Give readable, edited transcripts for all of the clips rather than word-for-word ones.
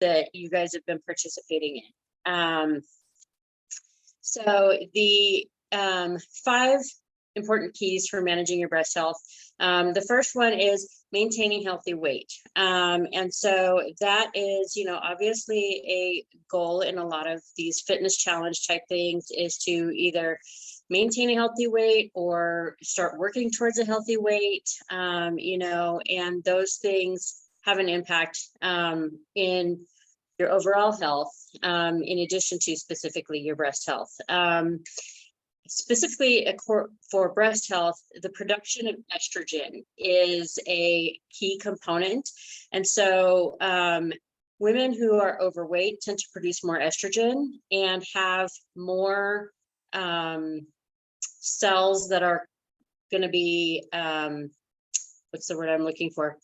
that you guys have been participating in. So the 5 important keys for managing your breast health. The first one is maintaining healthy weight. And so that is, obviously a goal in a lot of these fitness challenge type things, is to either maintain a healthy weight or start working towards a healthy weight, and those things have an impact in your overall health, in addition to specifically your breast health. Specifically for breast health, the production of estrogen is a key component. And so women who are overweight tend to produce more estrogen and have more cells that are going to be, what's the word I'm looking for?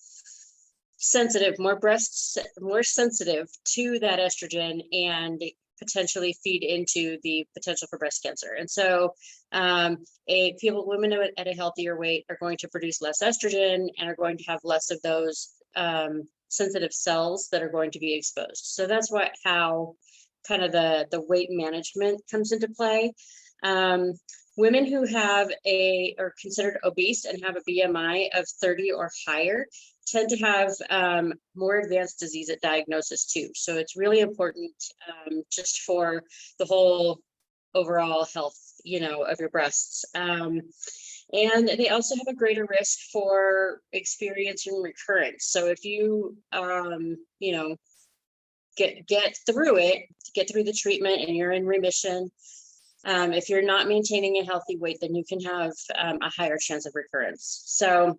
Sensitive, more sensitive to that estrogen, and potentially feed into the potential for breast cancer. And so women at a healthier weight are going to produce less estrogen and are going to have less of those sensitive cells that are going to be exposed. So that's how kind of the weight management comes into play. Women who are considered obese and have a BMI of 30 or higher tend to have more advanced disease at diagnosis too. So it's really important just for the whole overall health, of your breasts. And they also have a greater risk for experiencing recurrence. So if you, get through the treatment and you're in remission, if you're not maintaining a healthy weight, then you can have a higher chance of recurrence. So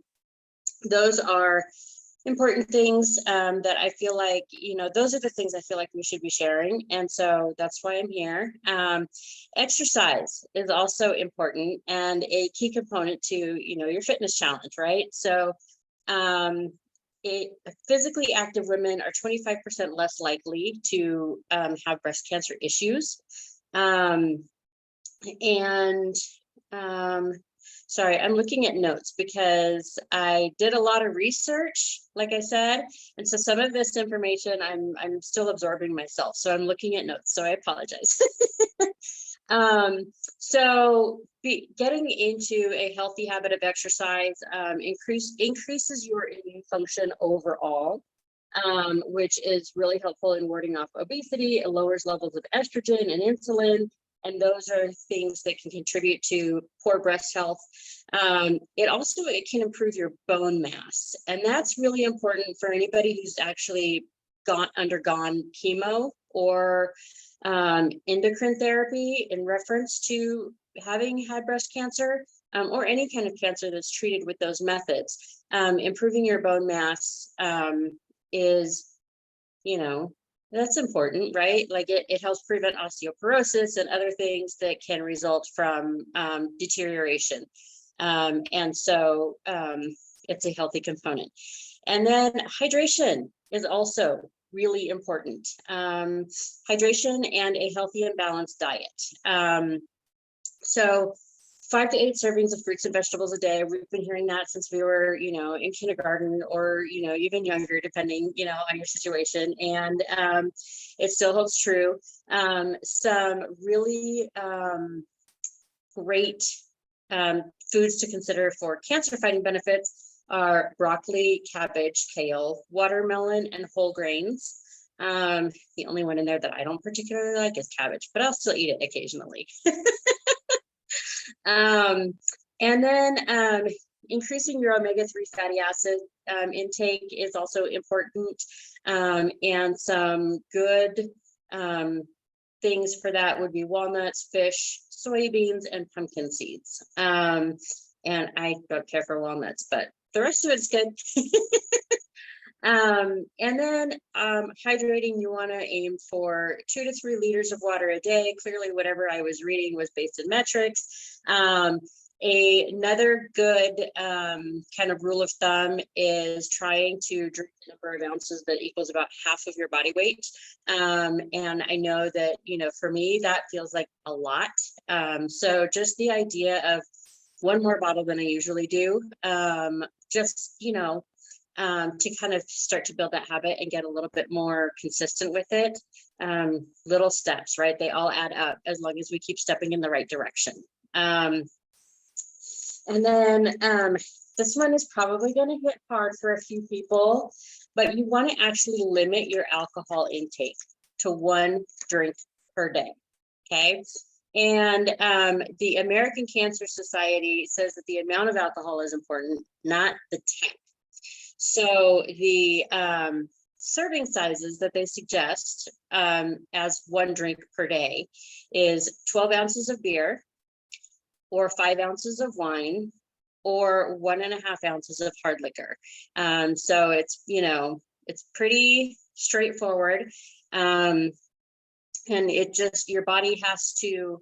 those are important things that I feel like, those are the things I feel like we should be sharing. And so that's why I'm here. Exercise is also important and a key component to, your fitness challenge, right? So physically active women are 25% less likely to have breast cancer issues. Sorry, I'm looking at notes because I did a lot of research, like I said, and so some of this information I'm still absorbing myself. So I'm looking at notes, so I apologize. Getting into a healthy habit of exercise increases your immune function overall, which is really helpful in warding off obesity. It lowers levels of estrogen and insulin. And those are things that can contribute to poor breast health. It can improve your bone mass. And that's really important for anybody who's actually undergone chemo or endocrine therapy in reference to having had breast cancer, or any kind of cancer that's treated with those methods. Improving your bone mass is, that's important, right? Like it helps prevent osteoporosis and other things that can result from deterioration. And so it's a healthy component. And then hydration is also really important. Hydration and a healthy and balanced diet. So 5 to 8 servings of fruits and vegetables a day. We've been hearing that since we were, in kindergarten or, even younger, depending, on your situation. And it still holds true. Some really great foods to consider for cancer fighting benefits are broccoli, cabbage, kale, watermelon, and whole grains. The only one in there that I don't particularly like is cabbage, but I'll still eat it occasionally. And then increasing your omega-3 fatty acid intake is also important. And some good things for that would be walnuts, fish, soybeans, and pumpkin seeds. And I don't care for walnuts, but the rest of it's good. And then hydrating, you want to aim for 2 to 3 liters of water a day. Clearly, whatever I was reading was based in metrics. Another good kind of rule of thumb is trying to drink the number of ounces that equals about half of your body weight. And I know that, for me, that feels like a lot. So just the idea of one more bottle than I usually do, to kind of start to build that habit and get a little bit more consistent with it. Little steps, right? They all add up as long as we keep stepping in the right direction. And then this one is probably going to hit hard for a few people, but you want to actually limit your alcohol intake to 1 drink per day. Okay. And the American Cancer Society says that the amount of alcohol is important, not the type. So the serving sizes that they suggest as 1 drink per day is 12 ounces of beer, or 5 ounces of wine, or 1.5 ounces of hard liquor. So it's, it's pretty straightforward. And it just, your body has to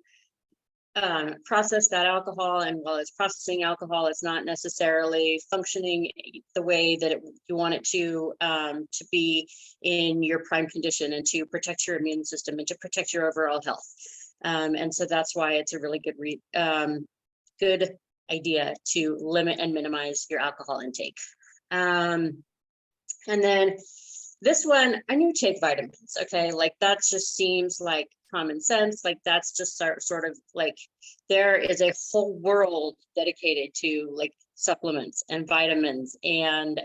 process that alcohol, and while it's processing alcohol, it's not necessarily functioning the way that you want it to be in your prime condition, and to protect your immune system and to protect your overall health. And so that's why it's a really good idea to limit and minimize your alcohol intake. And then this one, I knew take vitamins. Okay, like that just seems like common sense. Like that's just sort of like there is a whole world dedicated to like supplements and vitamins, and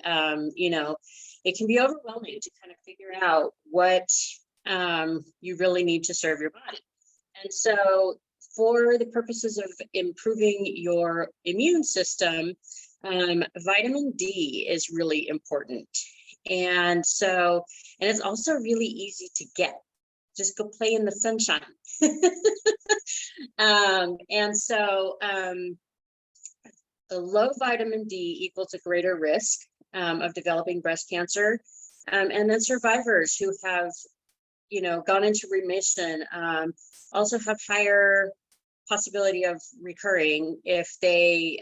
it can be overwhelming to kind of figure out what you really need to serve your body. And so for the purposes of improving your immune system, vitamin D is really important. And it's also really easy to get. Just go play in the sunshine. A low vitamin D equals a greater risk of developing breast cancer. And then survivors who have, gone into remission also have higher possibility of recurring if they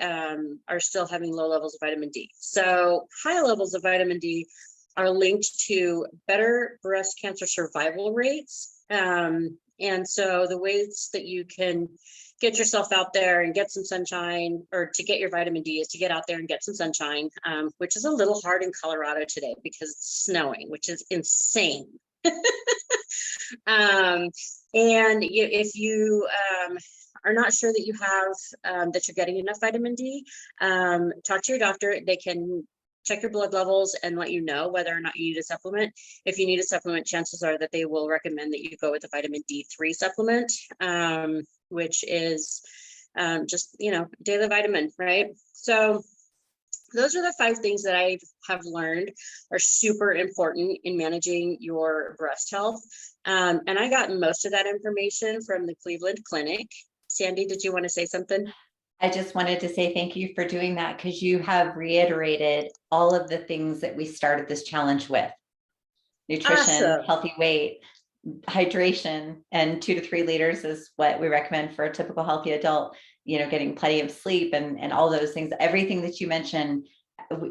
are still having low levels of vitamin D. So high levels of vitamin D are linked to better breast cancer survival rates. And so the ways that you can get yourself out there and get some sunshine, or to get your vitamin D, is to get out there and get some sunshine, which is a little hard in Colorado today because it's snowing, which is insane. If you are not sure that you have, that you're getting enough vitamin D, talk to your doctor. They can check your blood levels and let you know whether or not you need a supplement. If you need a supplement, chances are that they will recommend that you go with a vitamin D3 supplement, which is just, daily vitamin, right? So those are the 5 things that I have learned are super important in managing your breast health. And I got most of that information from the Cleveland Clinic. Sandy, did you want to say something? I just wanted to say thank you for doing that, because you have reiterated all of the things that we started this challenge with: nutrition, Awesome. healthy weight, hydration, and 2 to 3 liters is what we recommend for a typical healthy adult, getting plenty of sleep and all those things. Everything that you mentioned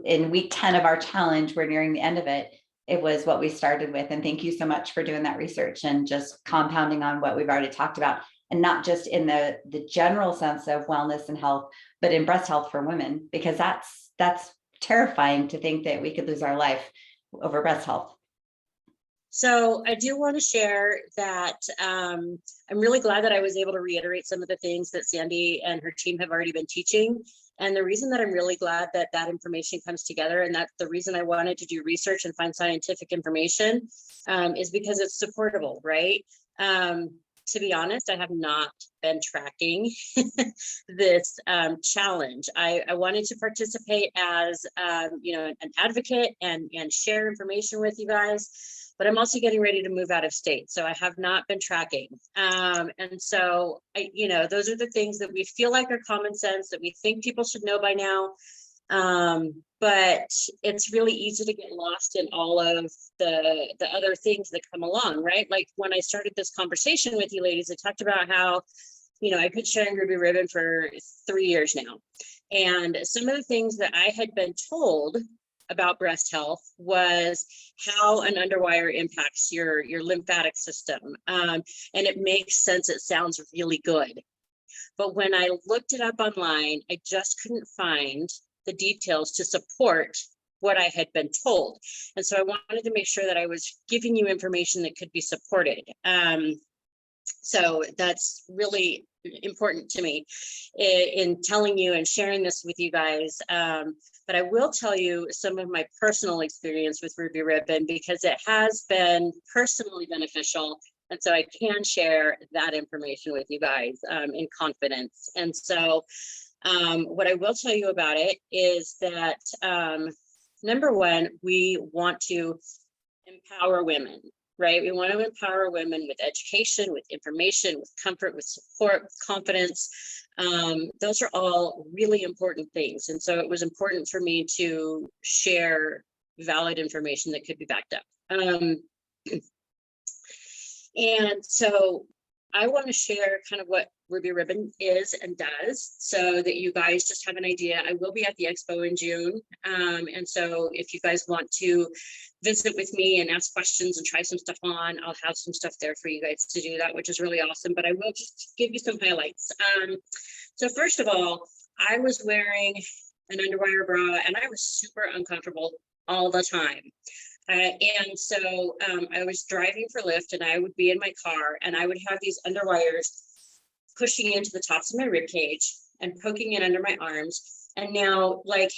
in week 10 of our challenge, we're nearing the end of it. It was what we started with. And thank you so much for doing that research and just compounding on what we've already talked about. And not just in the general sense of wellness and health, but in breast health for women, because that's terrifying to think that we could lose our life over breast health. So I do want to share that I'm really glad that I was able to reiterate some of the things that Sandy and her team have already been teaching. And the reason that I'm really glad that that information comes together, and that's the reason I wanted to do research and find scientific information, is because it's supportable, right? To be honest, I have not been tracking this challenge. I wanted to participate as an advocate and share information with you guys, but I'm also getting ready to move out of state, so I have not been tracking. And so those are the things that we feel like are common sense, that we think people should know by now. But it's really easy to get lost in all of the other things that come along, right? Like when I started this conversation with you ladies, I talked about how, I've been sharing Ruby Ribbon for 3 years now. And some of the things that I had been told about breast health was how an underwire impacts your lymphatic system. And it makes sense. It sounds really good. But when I looked it up online, I just couldn't find the details to support what I had been told. And so I wanted to make sure that I was giving you information that could be supported. So that's really important to me in telling you and sharing this with you guys. But I will tell you some of my personal experience with Ruby Ribbon, because it has been personally beneficial. And so I can share that information with you guys in confidence. And so what I will tell you about it is that number one, we want to empower women, right? We want to empower women with education, with information, with comfort, with support, with confidence. Those are all really important things. And so it was important for me to share valid information that could be backed up. And so I want to share kind of what Ruby Ribbon is and does, so that you guys just have an idea. I will be at the expo in June. And so if you guys want to visit with me and ask questions and try some stuff on, I'll have some stuff there for you guys to do that, which is really awesome. But I will just give you some highlights. So first of all, I was wearing an underwire bra and I was super uncomfortable all the time. And so I was driving for Lyft and I would be in my car and I would have these underwires pushing into the tops of my rib cage and poking in under my arms. And now, like,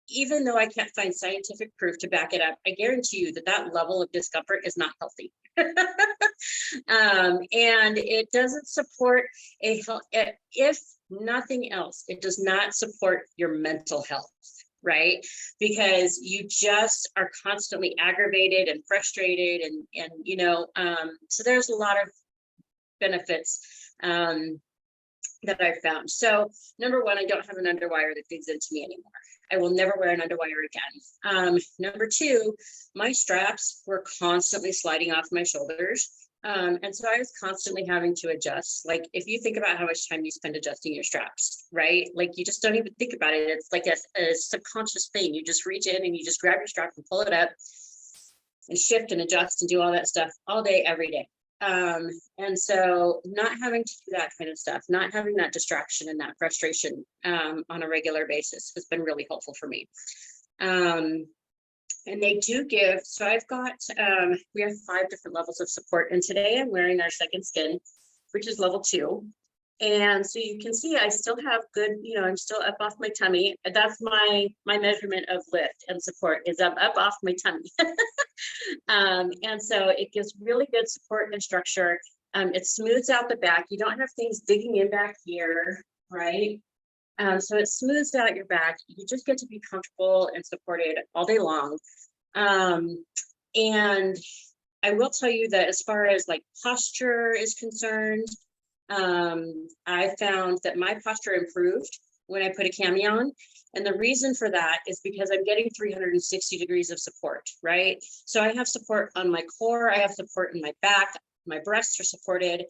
even though I can't find scientific proof to back it up, I guarantee you that that level of discomfort is not healthy. And it doesn't support a health, if nothing else, it does not support your mental health. Right? Because you just are constantly aggravated and frustrated and you know, so there's a lot of benefits that I've found. So number one, I don't have an underwire that digs into me anymore. I will never wear an underwire again. Number two, my straps were constantly sliding off my shoulders. And so I was constantly having to adjust. Like, if you think about how much time you spend adjusting your straps, right? Like, you just don't even think about it. It's like a subconscious thing. You just reach in and you just grab your strap and pull it up and shift and adjust and do all that stuff all day, every day. And so not having to do that kind of stuff, not having that distraction and that frustration on a regular basis has been really helpful for me. And they do give, so I've got, we have 5 different levels of support. And today I'm wearing our second skin, which is level 2. And so you can see I still have good, you know, I'm still up off my tummy. That's my measurement of lift and support, is I'm up off my tummy. And so it gives really good support and structure. It smooths out the back. You don't have things digging in back here, right? So it smooths out your back. You just get to be comfortable and supported all day long. And I will tell you that as far as like posture is concerned, I found that my posture improved when I put a cami on. And the reason for that is because I'm getting 360 degrees of support, right? So I have support on my core, I have support in my back, my breasts are supported.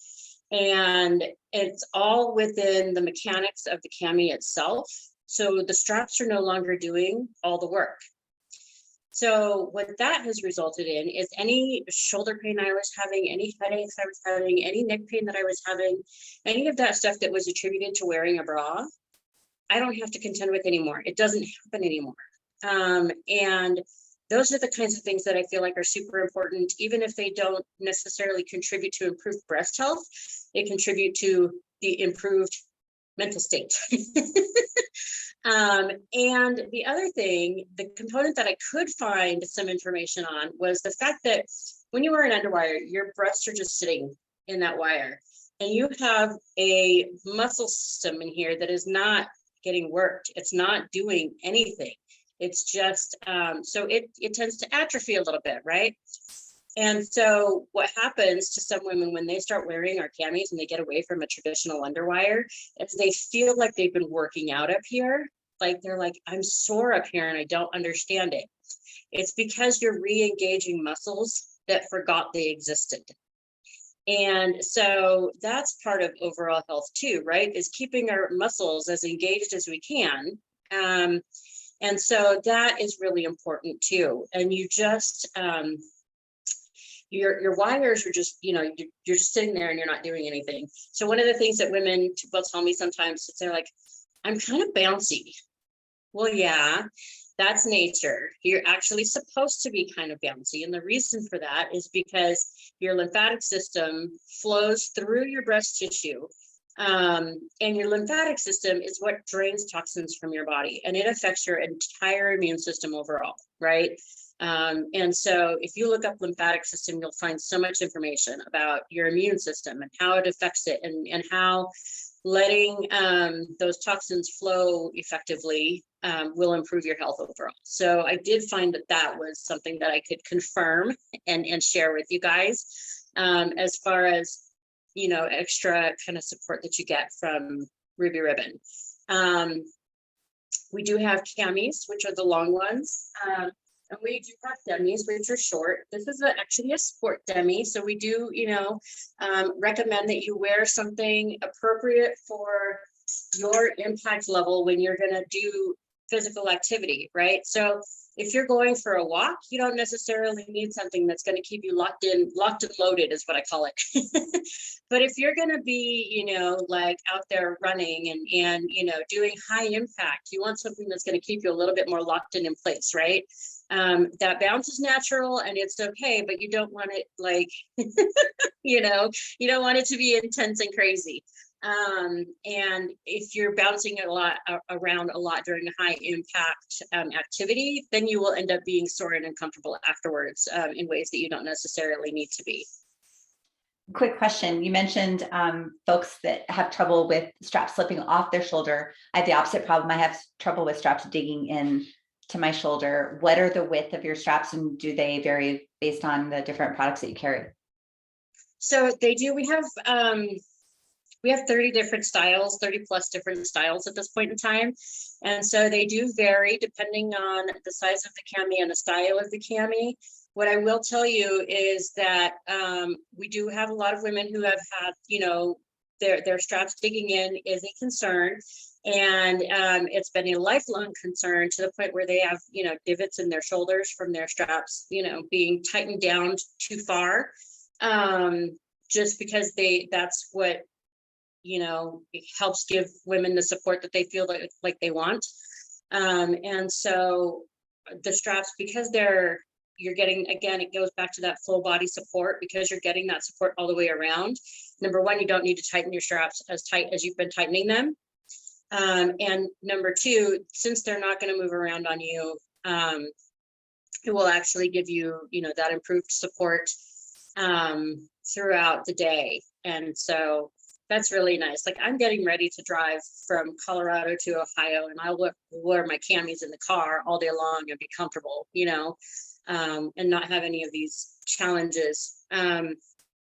And it's all within the mechanics of the cami itself. So the straps are no longer doing all the work. So what that has resulted in is any shoulder pain I was having, any headaches I was having, any neck pain that I was having, any of that stuff that was attributed to wearing a bra, I don't have to contend with anymore. It doesn't happen anymore. And those are the kinds of things that I feel like are super important, even if they don't necessarily contribute to improved breast health, they contribute to the improved mental state. And the other thing, the component that I could find some information on was the fact that when you wear an underwire, your breasts are just sitting in that wire, and you have a muscle system in here that is not getting worked. It's not doing anything. It's just, so it tends to atrophy a little bit, right? And so what happens to some women when they start wearing our camis and they get away from a traditional underwire is they feel like they've been working out up here. Like they're like, I'm sore up here and I don't understand it. It's because you're re-engaging muscles that forgot they existed. And so that's part of overall health too, right? Is keeping our muscles as engaged as we can. And so that is really important too. And you just, your wires are just, you know, you're just sitting there and you're not doing anything. So one of the things that women will tell me sometimes is they're like, I'm kind of bouncy. Well, yeah, That's nature. You're actually supposed to be kind of bouncy. And the reason for that is because your lymphatic system flows through your breast tissue. And your lymphatic system is what drains toxins from your body, and it affects your entire immune system overall, right? And so if you look up lymphatic system, you'll find so much information about your immune system and how it affects it, and how letting those toxins flow effectively will improve your health overall. So I did find that that was something that I could confirm and share with you guys, as far as, you know, extra kind of support that you get from Ruby Ribbon. We do have Camis, which are the long ones. And we do have demis, which are short. This is actually a sport demi. So we do, you know, recommend that you wear something appropriate for your impact level when you're going to do physical activity, right? So if you're going for a walk, you don't necessarily need something that's going to keep you locked and loaded is what I call it. But if you're going to be, you know, like out there running and, you know, doing high impact, you want something that's going to keep you a little bit more locked in place, right? That bounce is natural and it's okay, but you don't want it like, you know, you don't want it to be intense and crazy. And if you're bouncing a lot around a lot during a high impact activity, then you will end up being sore and uncomfortable afterwards in ways that you don't necessarily need to be. Quick question. You mentioned folks that have trouble with straps slipping off their shoulder. I have the opposite problem. I have trouble with straps digging in to my shoulder. What are the width of your straps, and do they vary based on the different products that you carry? So they do. We have 30 different styles, 30 plus different styles at this point in time. And so they do vary depending on the size of the cami and the style of the cami. What I will tell you is that we do have a lot of women who have had, you know, their straps digging in is a concern. And it's been a lifelong concern to the point where they have, you know, divots in their shoulders from their straps, you know, being tightened down too far, just because that's what, you know, it helps give women the support that they feel like they want. And so the straps, because you're getting, again, it goes back to that full body support, because you're getting that support all the way around. Number one, you don't need to tighten your straps as tight as you've been tightening them. And number two, since they're not going to move around on you, it will actually give you, you know, that improved support throughout the day. And so that's really nice. Like, I'm getting ready to drive from Colorado to Ohio, and I'll wear my camis in the car all day long and be comfortable, you know, and not have any of these challenges.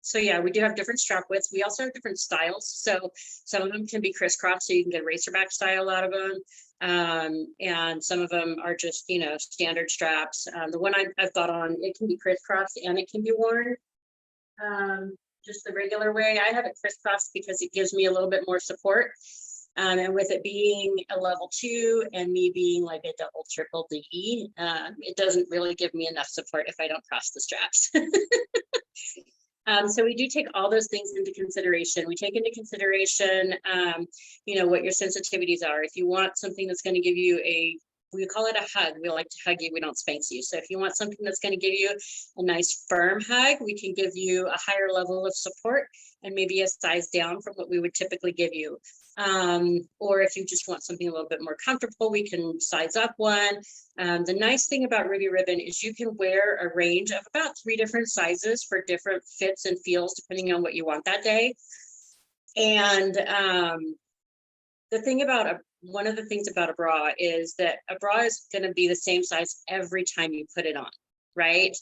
So yeah, we do have different strap widths. We also have different styles. So some of them can be crisscross, so you can get racerback style out of them. And some of them are just, you know, standard straps. The one I've got on, it can be crisscross and it can be worn just the regular way. I have it crisscrossed because it gives me a little bit more support. And with it being a level 2 and me being like a double, triple D, it doesn't really give me enough support if I don't cross the straps. So we do take all those things into consideration. We take into consideration, you know, what your sensitivities are. If you want something that's going to give you we call it a hug. We like to hug you. We don't spank you. So if you want something that's going to give you a nice firm hug, we can give you a higher level of support and maybe a size down from what we would typically give you. Or if you just want something a little bit more comfortable, we can size up one. The nice thing about Ruby Ribbon is you can wear a range of about 3 different sizes for different fits and feels, depending on what you want that day. And the thing about one of the things about a bra is that a bra is going to be the same size every time you put it on, right?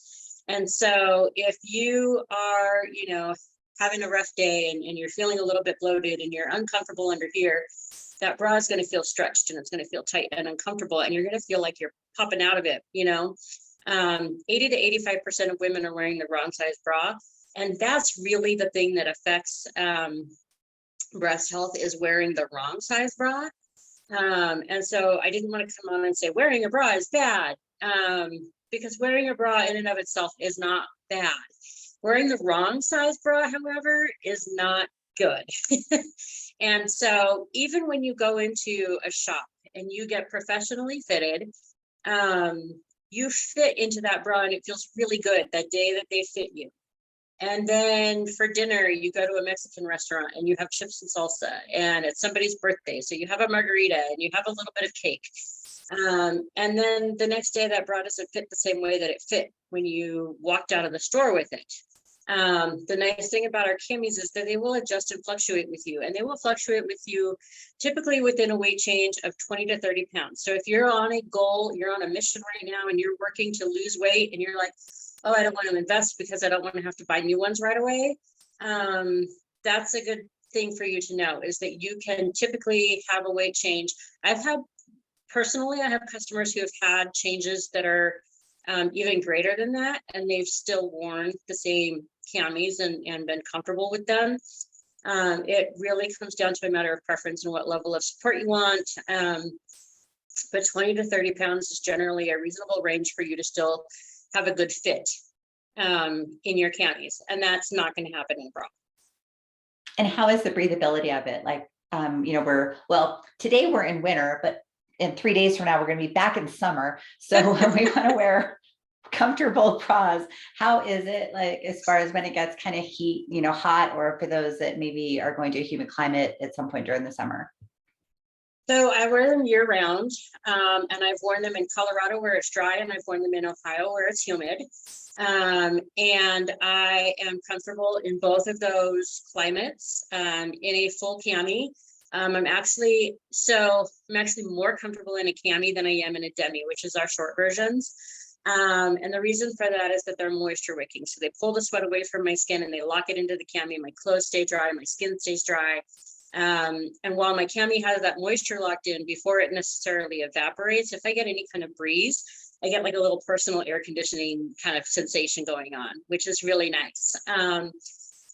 And so if you are, you know, having a rough day and you're feeling a little bit bloated and you're uncomfortable under here, that bra is going to feel stretched and it's going to feel tight and uncomfortable, and you're going to feel like you're popping out of it, you know. 80 to 85% of women are wearing the wrong size bra, and that's really the thing that affects breast health, is wearing the wrong size bra. And so I didn't want to come on and say wearing a bra is bad, because wearing a bra in and of itself is not bad. Wearing the wrong size bra, however, is not good. And so even when you go into a shop and you get professionally fitted, you fit into that bra and it feels really good that day that they fit you. And then for dinner, you go to a Mexican restaurant and you have chips and salsa, and it's somebody's birthday. So you have a margarita and you have a little bit of cake. And then the next day that bra doesn't fit the same way that it fit when you walked out of the store with it. The nice thing about our Camis is that they will adjust and fluctuate with you, and they will fluctuate with you typically within a weight change of 20 to 30 pounds. So if you're on a goal, you're on a mission right now and you're working to lose weight and you're like, oh, I don't want to invest because I don't want to have to buy new ones right away. That's a good thing for you to know, is that you can typically have a weight change. Personally, I have customers who have had changes that are even greater than that, and they've still worn the same Camis and been comfortable with them. It really comes down to a matter of preference and what level of support you want. But 20 to 30 pounds is generally a reasonable range for you to still have a good fit in your Camis, and that's not going to happen in bra. And how is the breathability of it? Like, today we're in winter, but in 3 days from now, we're going to be back in summer. So when we want to wear comfortable bras, how is it like as far as when it gets kind of heat, hot, or for those that maybe are going to a humid climate at some point during the summer? So I wear them year round, and I've worn them in Colorado where it's dry, and I've worn them in Ohio where it's humid. And I am comfortable in both of those climates in a full cami. I'm actually more comfortable in a cami than I am in a demi, which is our short versions. And the reason for that is that they're moisture wicking. So they pull the sweat away from my skin and they lock it into the cami. My clothes stay dry, my skin stays dry. And while my cami has that moisture locked in before it necessarily evaporates, if I get any kind of breeze, I get like a little personal air conditioning kind of sensation going on, which is really nice.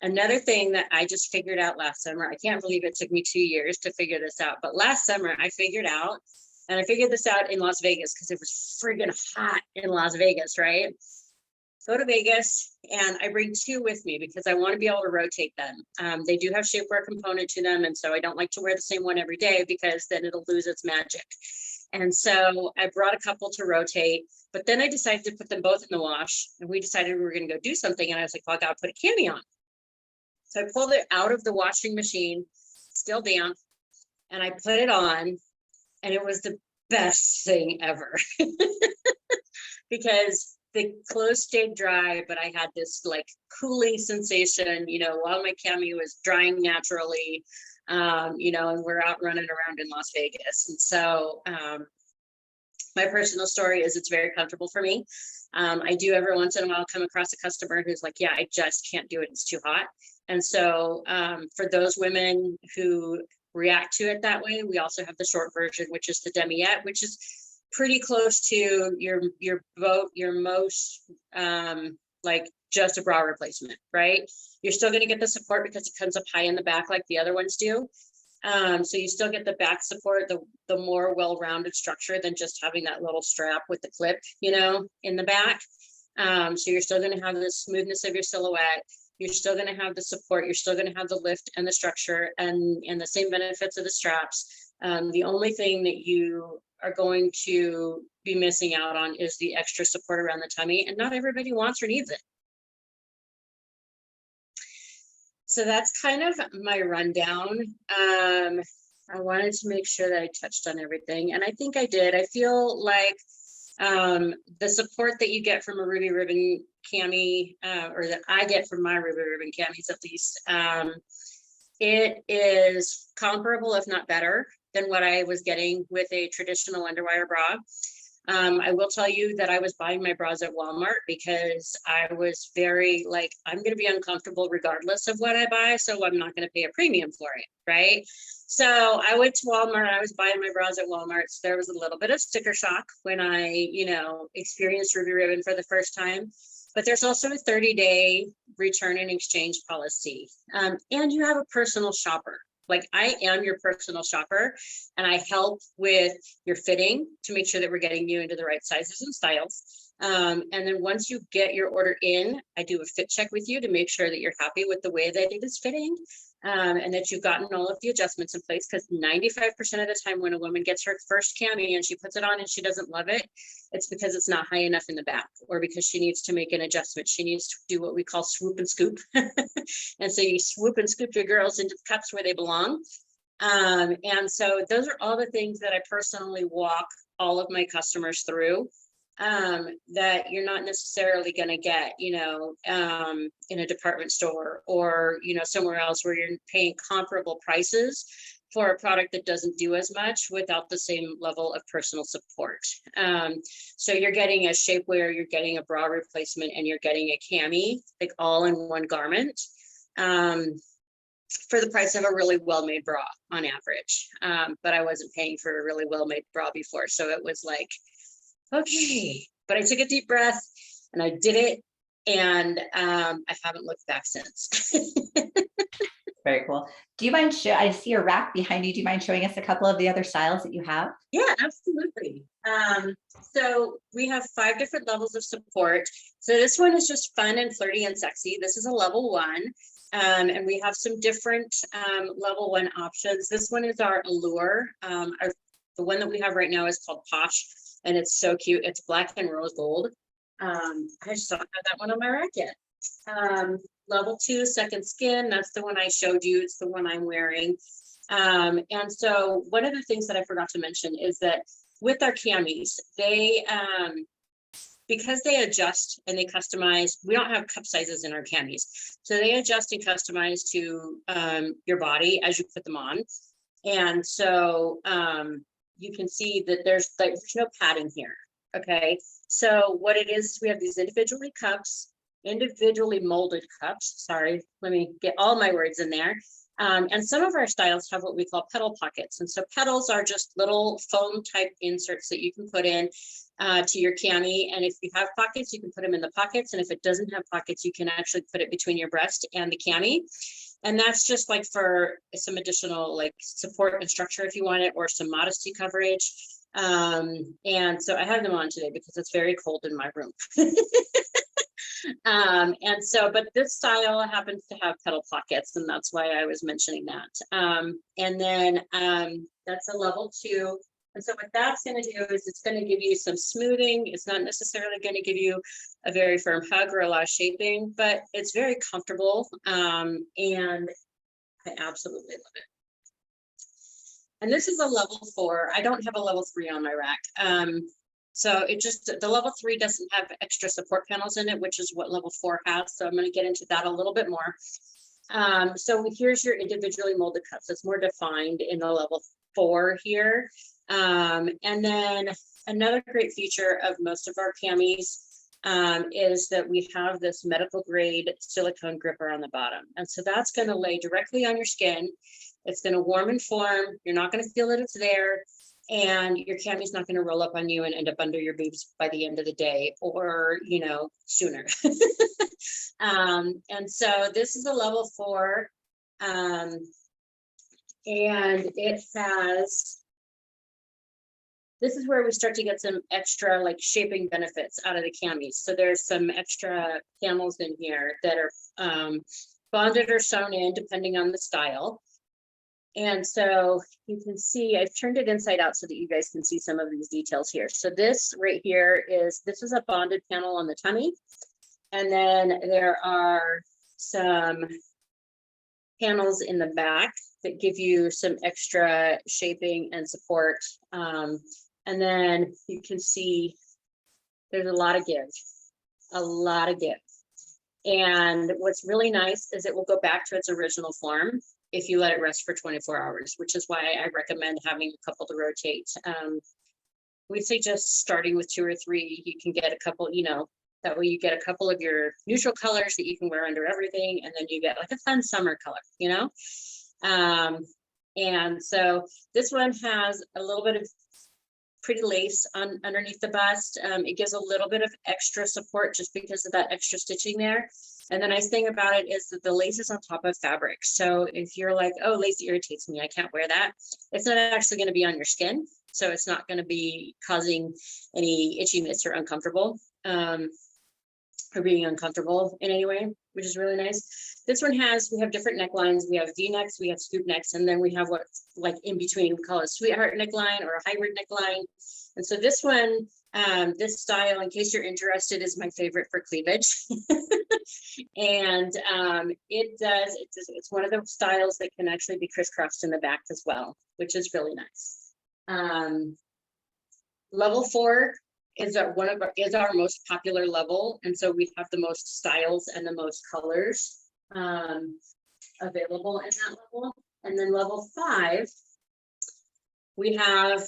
Another thing that I just figured out last summer, I can't believe it took me 2 years to figure this out, but last summer I figured this out in Las Vegas because it was friggin' hot in Las Vegas, right? Go to Vegas and I bring 2 with me because I want to be able to rotate them. They do have shapewear component to them, and so I don't like to wear the same one every day because then it'll lose its magic. And so I brought a couple to rotate, but then I decided to put them both in the wash, and we decided we were going to go do something, and I was like, well, I got to put a cami on. So I pulled it out of the washing machine, still damp, and I put it on, and it was the best thing ever because the clothes stayed dry, but I had this like cooling sensation, while my cami was drying naturally, and we're out running around in Las Vegas. And so my personal story is it's very comfortable for me. I do every once in a while come across a customer who's like, yeah, I just can't do it. It's too hot. And so for those women who react to it that way, we also have the short version, which is the demiette, which is pretty close to your most like just a bra replacement, right? You're still going to get the support because it comes up high in the back like the other ones do. So you still get the back support, the more well-rounded structure than just having that little strap with the clip, in the back. So you're still going to have the smoothness of your silhouette. You're still going to have the support. You're still going to have the lift and the structure and the same benefits of the straps. The only thing that you are going to be missing out on is the extra support around the tummy, and not everybody wants or needs it. So that's kind of my rundown. I wanted to make sure that I touched on everything, and I think I did. I feel like the support that you get from a ruby ribbon cami, or that I get from my ruby ribbon camis at least, it is comparable, if not better, than what I was getting with a traditional underwire bra. I will tell you that I was buying my bras at Walmart because I was very like, I'm going to be uncomfortable regardless of what I buy, so I'm not going to pay a premium for it, right? So I went to Walmart. I was buying my bras at Walmart. So there was a little bit of sticker shock when I, experienced ruby ribbon for the first time. But there's also a 30-day return and exchange policy, and you have a personal shopper. Like, I am your personal shopper, and I help with your fitting to make sure that we're getting you into the right sizes and styles. And then once you get your order in, I do a fit check with you to make sure that you're happy with the way that it is fitting, and that you've gotten all of the adjustments in place. Because 95% of the time when a woman gets her first cami and she puts it on and she doesn't love it, it's because it's not high enough in the back, or because she needs to make an adjustment. She needs to do what we call swoop and scoop. And so you swoop and scoop your girls into the cups where they belong. And so those are all the things that I personally walk all of my customers through, that you're not necessarily going to get, in a department store, or, somewhere else where you're paying comparable prices for a product that doesn't do as much without the same level of personal support. So you're getting a shapewear, you're getting a bra replacement, and you're getting a cami, like all in one garment, for the price of a really well-made bra on average. But I wasn't paying for a really well-made bra before. So it was like, okay, but I took a deep breath and I did it. And I haven't looked back since. Very cool. Do you mind I see a rack behind you. Do you mind showing us a couple of the other styles that you have? Yeah, absolutely. So we have 5 different levels of support. So this one is just fun and flirty and sexy. This is a level 1. And we have some different level 1 options. This one is our Allure. The one that we have right now is called Posh, and it's so cute. It's black and rose gold. I just don't have that one on my rack yet. Level 2, Second Skin. That's the one I showed you. It's the one I'm wearing. And so one of the things that I forgot to mention is that with our camis, they, because they adjust and they customize, we don't have cup sizes in our camis. So they adjust and customize to your body as you put them on. And so you can see that there's no padding here. Okay. So what it is, we have these individually molded cups. Sorry, let me get all my words in there. And some of our styles have what we call pedal pockets. And so pedals are just little foam type inserts that you can put in to your cami. And if you have pockets, you can put them in the pockets. And if it doesn't have pockets, you can actually put it between your breast and the cami. And that's just like for some additional like support and structure if you want it, or some modesty coverage. And so I have them on today because it's very cold in my room. And so, but this style happens to have pedal pockets, and that's why I was mentioning that. And then that's a level 2. And so what that's going to do is it's going to give you some smoothing. It's not necessarily going to give you a very firm hug or a lot of shaping, but it's very comfortable. And I absolutely love it. And this is a level 4. I don't have a level 3 on my rack. So the level 3 doesn't have extra support panels in it, which is what level 4 has. So I'm going to get into that a little bit more. So here's your individually molded cups. It's more defined in the level 4 here. And then another great feature of most of our camis is that we have this medical grade silicone gripper on the bottom. And so that's going to lay directly on your skin. It's going to warm and form. You're not going to feel that it's there. And your cami is not going to roll up on you and end up under your boobs by the end of the day, or, sooner. And so this is a level 4. And it has, this is where we start to get some extra like shaping benefits out of the camis. So there's some extra panels in here that are bonded or sewn in depending on the style. And so you can see, I've turned it inside out so that you guys can see some of these details here. So this right here this is a bonded panel on the tummy. And then there are some panels in the back that give you some extra shaping and support. And then you can see there's a lot of give. And what's really nice is it will go back to its original form if you let it rest for 24 hours, which is why I recommend having a couple to rotate. We suggest starting with 2 or 3. You can get a couple, that way you get a couple of your neutral colors that you can wear under everything. And then you get like a fun summer color, And so this one has a little bit of pretty lace underneath the bust. It gives a little bit of extra support just because of that extra stitching there. And the nice thing about it is that the lace is on top of fabric. So if you're like, oh, lace irritates me, I can't wear that, it's not actually going to be on your skin. So it's not going to be causing any itchiness or uncomfortable. or being uncomfortable in any way, which is really nice. This one we have different necklines. We have V-necks, we have scoop necks, and then we have what's like in between, we call it a sweetheart neckline or a hybrid neckline. And so this one, this style, in case you're interested, is my favorite for cleavage. And it's one of the styles that can actually be crisscrossed in the back as well, which is really nice. Level 4 is our most popular level, and so we have the most styles and the most colors available in that level. And then level 5, we have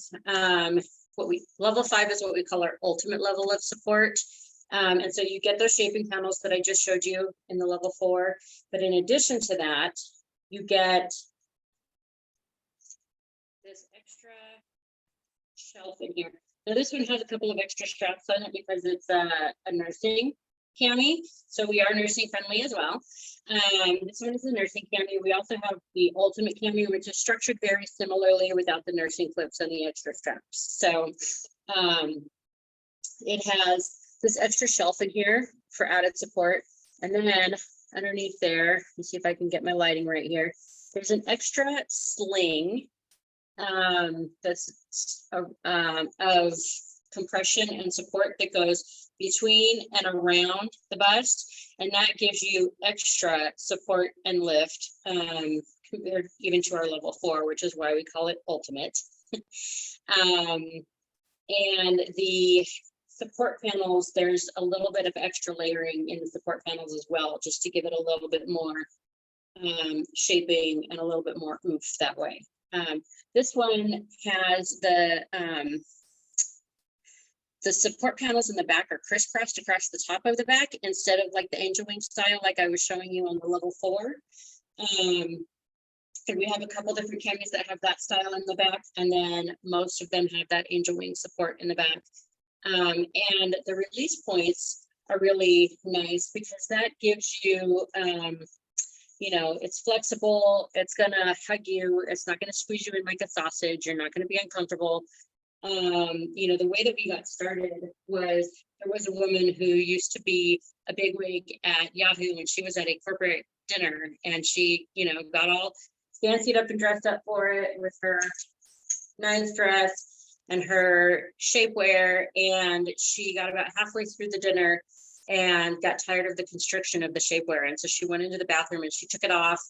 level 5 is what we call our ultimate level of support. And so you get those shaping panels that I just showed you in the level 4, but in addition to that, you get this extra shelf in here. Now this one has a couple of extra straps on it because it's a nursing cami, so we are nursing friendly as well. This one is a nursing cami. We also have the ultimate cami, which is structured very similarly without the nursing clips and the extra straps. So it has this extra shelf in here for added support, and then underneath there, let me see if I can get my lighting right here. There's an extra sling that's of compression and support that goes between and around the bust, and that gives you extra support and lift compared even to our level 4, which is why we call it ultimate. And the support panels, there's a little bit of extra layering in the support panels as well, just to give it a little bit more shaping and a little bit more oomph that way. This one has the support panels in the back are crisscrossed across the top of the back instead of like the angel wing style like I was showing you on the level 4. And we have a couple different camis that have that style in the back, and then most of them have that angel wing support in the back. And the release points are really nice because that gives you, you know, it's flexible, it's gonna hug you, it's not gonna squeeze you in like a sausage, you're not gonna be uncomfortable. You know, the way that we got started was there was a woman who used to be a bigwig at Yahoo, and she was at a corporate dinner, and she, you know, got all fancied up and dressed up for it with her nice dress and her shapewear, and she got about halfway through the dinner and got tired of the constriction of the shapewear, and so she went into the bathroom and she took it off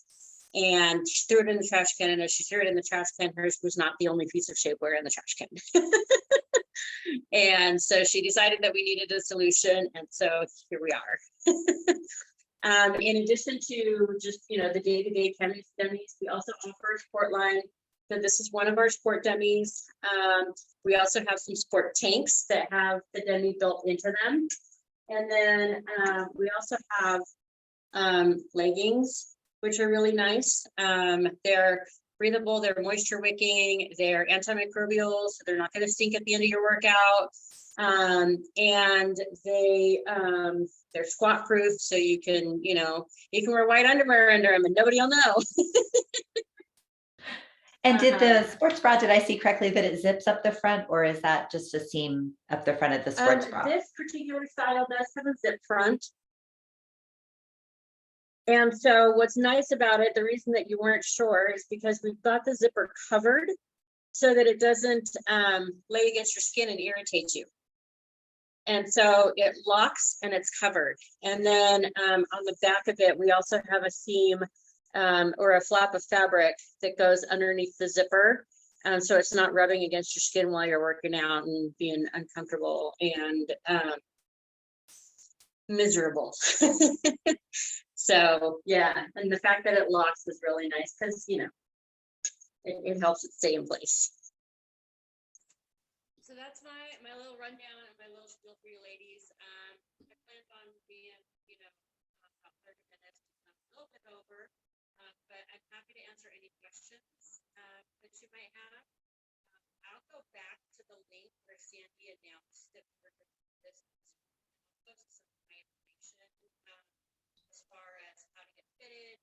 and she threw it in the trash can, and as she threw it in the trash can, hers was not the only piece of shapewear in the trash can. And so she decided that we needed a solution, and so here we are. In addition to just, you know, the day-to-day Camis dummies, we also offer a sport line. So this is one of our sport dummies. We also have some sport tanks that have the dummy built into them. And then we also have leggings, which are really nice. They're breathable, they're moisture wicking, they're antimicrobial, so they're not going to stink at the end of your workout. And they're squat proof, so you can, you know, you can wear white underwear under them and nobody will know. And did the sports bra, did I see correctly that it zips up the front, or is that just a seam up the front of the sports bra? This particular style does have a zip front. And so what's nice about it, the reason that you weren't sure is because we've got the zipper covered so that it doesn't lay against your skin and irritate you. And so it locks and it's covered. And then on the back of it, we also have a seam or a flap of fabric that goes underneath the zipper. So it's not rubbing against your skin while you're working out and being uncomfortable and miserable. So yeah, and the fact that it locks is really nice because, you know, it helps it stay in place. So that's my little rundown and my little spiel for you ladies. I plan on being, you know, about 30 minutes, a little bit over, but I'm happy to answer any questions that you might have. I'll go back to the link where Sandy announced that we're going to do this. I'll post some of my information as far as how to get fitted,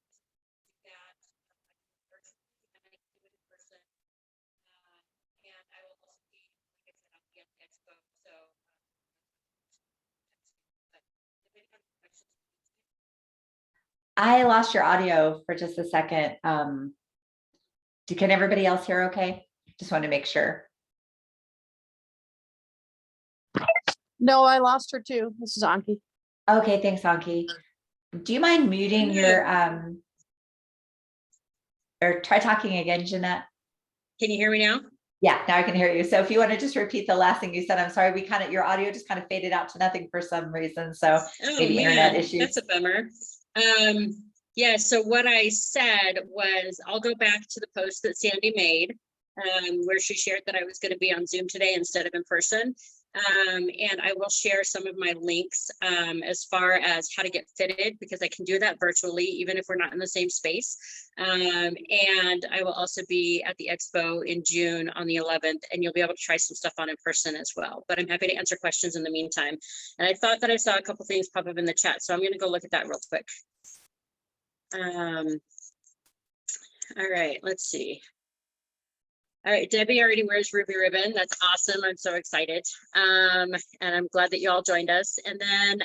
do that virtually, and I can do it in person. And I will also be, like I said, I'll be at the expo, so I lost your audio for just a second. Can everybody else hear okay? Just want to make sure. No, I lost her too. This is Anki. Okay, thanks, Anki. Do you mind muting your, or try talking again, Jeanette? Can you hear me now? Yeah, now I can hear you. So if you want to just repeat the last thing you said, I'm sorry, your audio just kind of faded out to nothing for some reason. So maybe internet issues. That's a bummer. Yeah, so what I said was I'll go back to the post that Sandy made, where she shared that I was going to be on Zoom today instead of in person. And I will share some of my links as far as how to get fitted, because I can do that virtually, even if we're not in the same space. And I will also be at the expo in June on the 11th, and you'll be able to try some stuff on in person as well. But I'm happy to answer questions in the meantime. And I thought that I saw a couple things pop up in the chat, so I'm going to go look at that real quick. All right, let's see. All right, Debbie already wears Ruby Ribbon. That's awesome. I'm so excited. And I'm glad that you all joined us. And then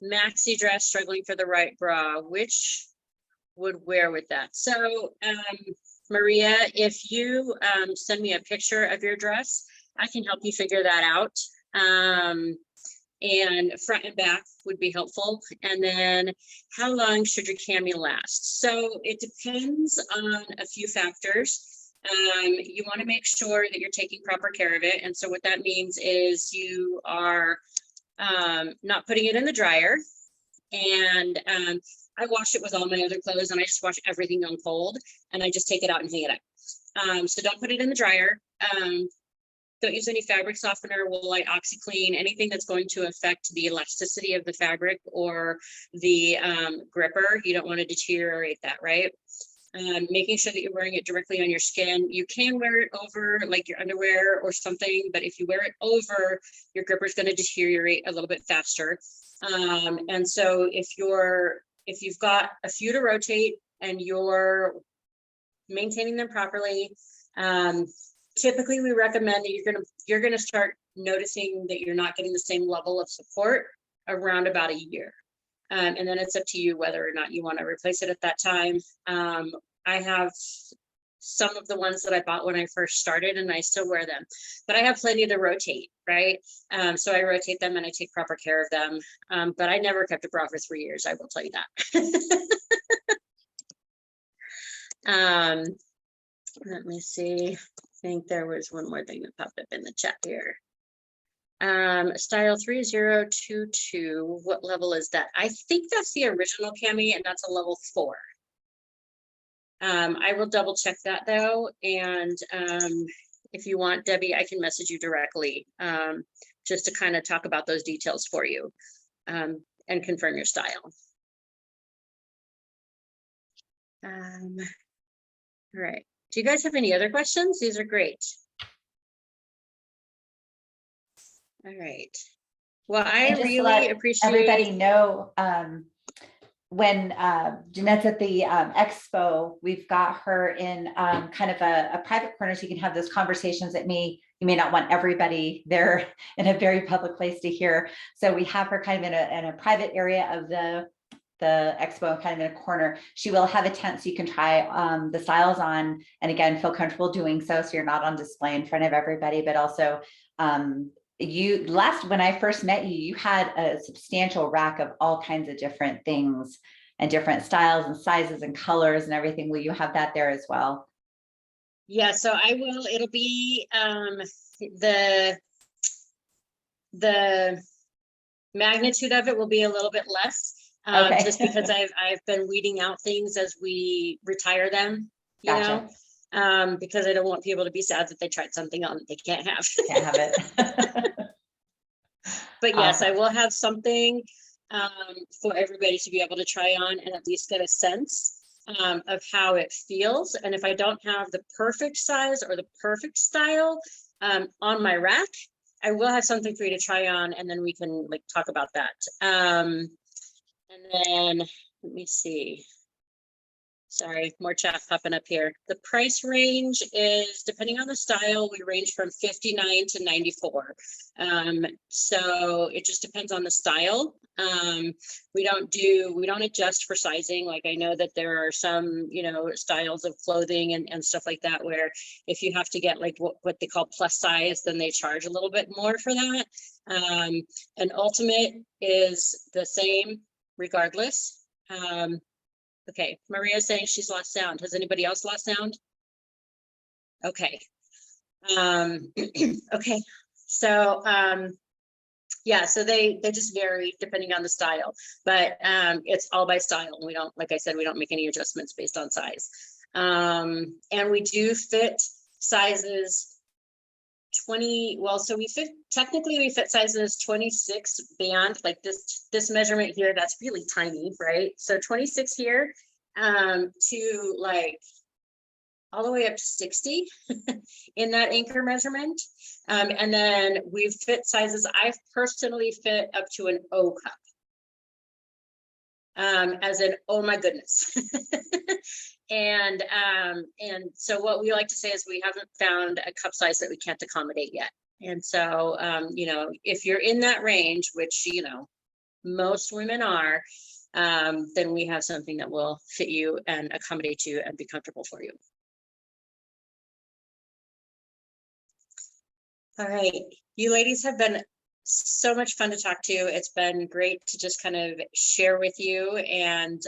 maxi dress, struggling for the right bra. Which would wear with that? So Maria, if you send me a picture of your dress, I can help you figure that out. And front and back would be helpful. And then how long should your cami last? So it depends on a few factors. You want to make sure that you're taking proper care of it. And so what that means is you are not putting it in the dryer. And I wash it with all my other clothes, and I just wash everything on cold, and I just take it out and hang it up. So don't put it in the dryer. Don't use any fabric softener, Woolite, OxyClean, anything that's going to affect the elasticity of the fabric or the gripper. You don't want to deteriorate that, right? Making sure that you're wearing it directly on your skin. You can wear it over like your underwear or something, but if you wear it over, your gripper is going to deteriorate a little bit faster. And so if you've got a few to rotate and you're maintaining them properly, typically we recommend that you're gonna start noticing that you're not getting the same level of support around about a year. And then it's up to you whether or not you want to replace it at that time. I have some of the ones that I bought when I first started, and I still wear them, but I have plenty to rotate, right? So I rotate them and I take proper care of them. But I never kept a bra for 3 years, I will tell you that. Let me see. I think there was one more thing that popped up in the chat here. Style 3022, what level is that? I think that's the original cami, and that's a level 4. I will double check that though, and if you want, Debbie, I can message you directly just to kind of talk about those details for you and confirm your style. All right, do you guys have any other questions? These are great. All right. Well, I really appreciate everybody know when Jeanette's at the expo, we've got her in kind of a private corner, so you can have those conversations that you may not want everybody there in a very public place to hear. So we have her kind of in a private area of the expo, kind of in a corner. She will have a tent so you can try the styles on, and again, feel comfortable doing so you're not on display in front of everybody, but also when I first met you, you had a substantial rack of all kinds of different things and different styles and sizes and colors and everything. Will you have that there as well? Yeah, so I will. It'll be the magnitude of it will be a little bit less, okay. Just because I've been weeding out things as we retire them, you Gotcha. know, because I don't want people to be sad that they tried something on that they can't have. Can't have it. But yes, I will have something for everybody to be able to try on and at least get a sense of how it feels. And if I don't have the perfect size or the perfect style on my rack, I will have something for you to try on, and then we can like talk about that. And then let me see. Sorry, more chat popping up here. The price range is, depending on the style, we range from 59 to 94. So it just depends on the style. We don't adjust for sizing. Like, I know that there are some, styles of clothing and stuff like that, where if you have to get like what they call plus size, then they charge a little bit more for that. An ultimate is the same regardless. Okay, Maria's saying she's lost sound. Has anybody else lost sound? Okay. Okay. So, yeah, so they just vary depending on the style, but it's all by style. We don't, like I said, we don't make any adjustments based on size. And we do fit sizes 20, well, so technically we fit sizes 26 band, like this measurement here, that's really tiny, right? So 26 here to like all the way up to 60 in that anchor measurement. And then we fit sizes, I've personally fit up to an O cup. As in, oh my goodness. And so what we like to say is we haven't found a cup size that we can't accommodate yet. And so, if you're in that range, which, most women are, then we have something that will fit you and accommodate you and be comfortable for you. All right, you ladies have been so much fun to talk to. It's been great to just kind of share with you and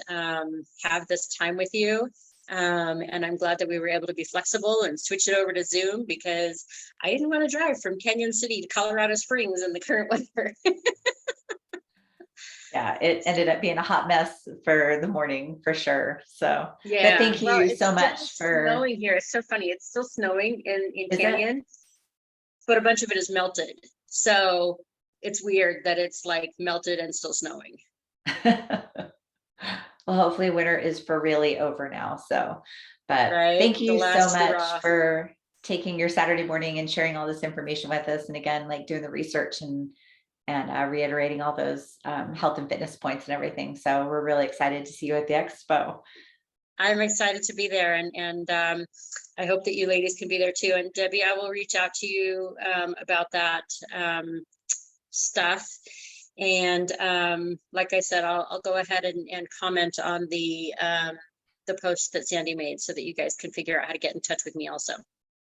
have this time with you. And I'm glad that we were able to be flexible and switch it over to Zoom, because I didn't want to drive from Canyon City to Colorado Springs in the current weather. Yeah, it ended up being a hot mess for the morning for sure. So, yeah, but thank you so much for snowing here. It's so funny. It's still snowing in Is Canyon, but a bunch of it is melted. So it's weird that it's like melted and still snowing. Well, hopefully winter is for really over now. So, but Right, thank the you so last much hurrah. for taking your Saturday morning and sharing all this information with us. And again, like doing the research and reiterating all those health and fitness points and everything. So we're really excited to see you at the expo. I'm excited to be there, and I hope that you ladies can be there too. And Debbie, I will reach out to you about that stuff. And like I said, I'll go ahead and comment on the post that Sandy made, so that you guys can figure out how to get in touch with me also.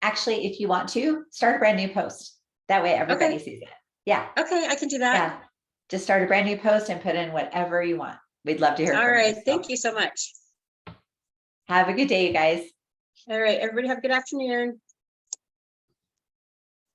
Actually, if you want to start a brand new post, that way everybody sees it. Yeah. Okay, I can do that. Yeah. Just start a brand new post and put in whatever you want. We'd love to hear All from right, you. thank you so much. Have a good day, you guys. All right, everybody have a good afternoon.